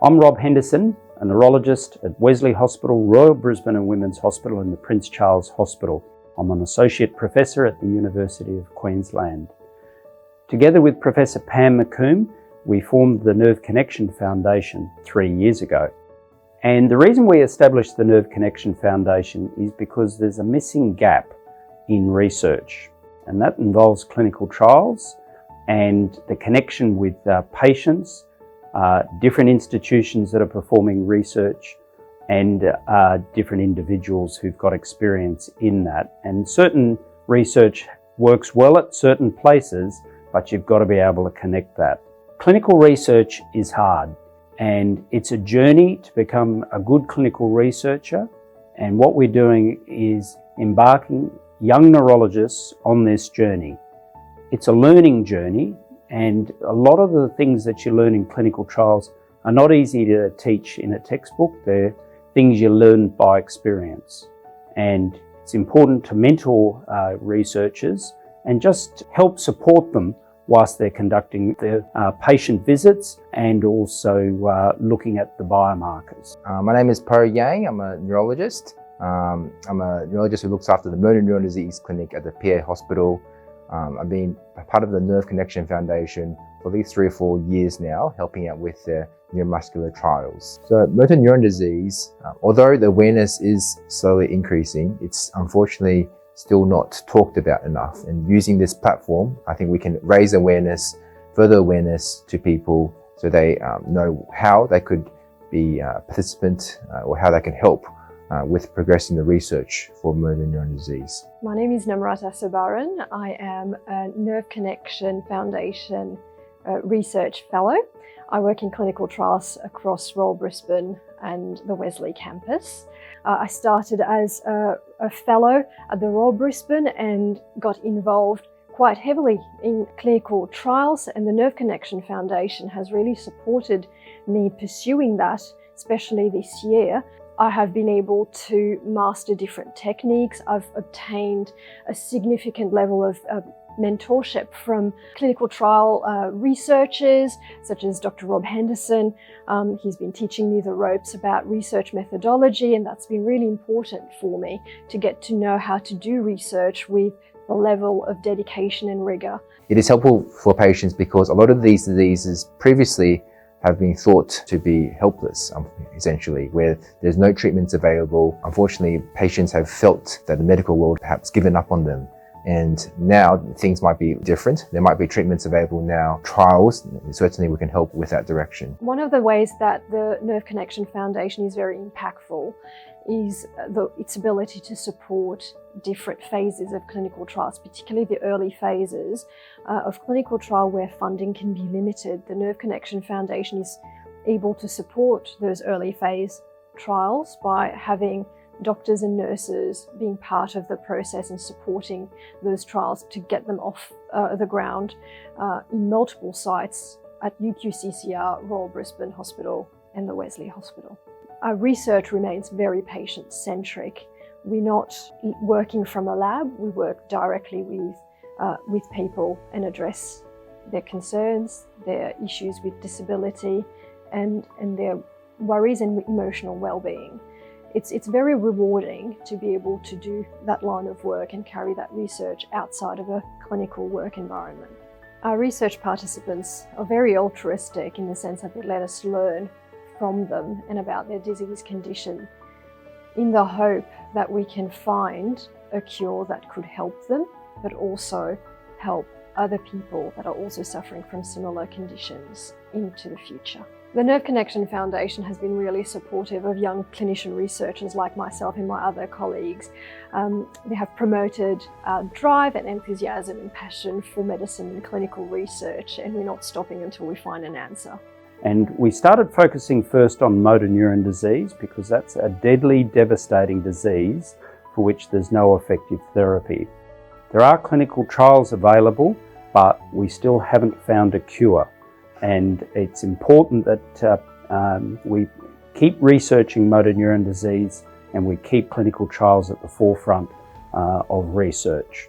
I'm Rob Henderson, a neurologist at Wesley Hospital, Royal Brisbane and Women's Hospital and the Prince Charles Hospital. I'm an associate professor at the University of Queensland. Together with Professor Pam McComb, we formed the Nerve Connection Foundation 3 years ago. And the reason we established the Nerve Connection Foundation is because there's a missing gap in research, and that involves clinical trials and the connection with patients, different institutions that are performing research, and different individuals who've got experience in that. And certain research works well at certain places, but you've got to be able to connect that. Clinical research is hard, and it's a journey to become a good clinical researcher. And what we're doing is embarking young neurologists on this journey. It's a learning journey, and a lot of the things that you learn in clinical trials are not easy to teach in a textbook. They're things you learn by experience. And it's important to mentor researchers and just help support them whilst they're conducting their patient visits and also looking at the biomarkers. My name is Po Yang. I'm a neurologist. I'm a neurologist who looks after the motor neuron disease clinic at the PA Hospital. I've been a part of the Nerve Connection Foundation for at least 3 or 4 years now, helping out with the neuromuscular trials. So motor neuron disease, although the awareness is slowly increasing, it's unfortunately still not talked about enough. And using this platform, I think we can raise awareness, further awareness to people so they know how they could be a participant or how they can help with progressing the research for motor neuron disease. My name is Namrata Sabaran. I am a Nerve Connection Foundation Research Fellow. I work in clinical trials across Royal Brisbane and the Wesley campus. I started as a fellow at the Royal Brisbane and got involved quite heavily in clinical trials, and the Nerve Connection Foundation has really supported me pursuing that, especially this year. I have been able to master different techniques. I've obtained a significant level of mentorship from clinical trial researchers such as Dr. Rob Henderson. He's been teaching me the ropes about research methodology, and that's been really important for me to get to know how to do research with the level of dedication and rigor. It is helpful for patients because a lot of these diseases previously have been thought to be helpless, essentially, where there's no treatments available. Unfortunately, patients have felt that the medical world perhaps given up on them. And now things might be different. There might be treatments available now, trials, and certainly we can help with that direction. One of the ways that the Nerve Connection Foundation is very impactful is its ability to support different phases of clinical trials, particularly the early phases of clinical trial where funding can be limited. The Nerve Connection Foundation is able to support those early phase trials by having doctors and nurses being part of the process and supporting those trials to get them off the ground in multiple sites at UQCCR, Royal Brisbane Hospital and the Wesley Hospital. Our research remains very patient-centric. We're not working from a lab. We work directly with people and address their concerns, their issues with disability, and their worries and emotional well-being. It's very rewarding to be able to do that line of work and carry that research outside of a clinical work environment. Our research participants are very altruistic in the sense that they let us learn from them and about their disease condition in the hope that we can find a cure that could help them, but also help other people that are also suffering from similar conditions into the future. The Nerve Connection Foundation has been really supportive of young clinician researchers like myself and my other colleagues. They have promoted drive and enthusiasm and passion for medicine and clinical research, and we're not stopping until we find an answer. And we started focusing first on motor neuron disease because that's a deadly, devastating disease for which there's no effective therapy. There are clinical trials available, but we still haven't found a cure. And it's important that we keep researching motor neuron disease and we keep clinical trials at the forefront of research.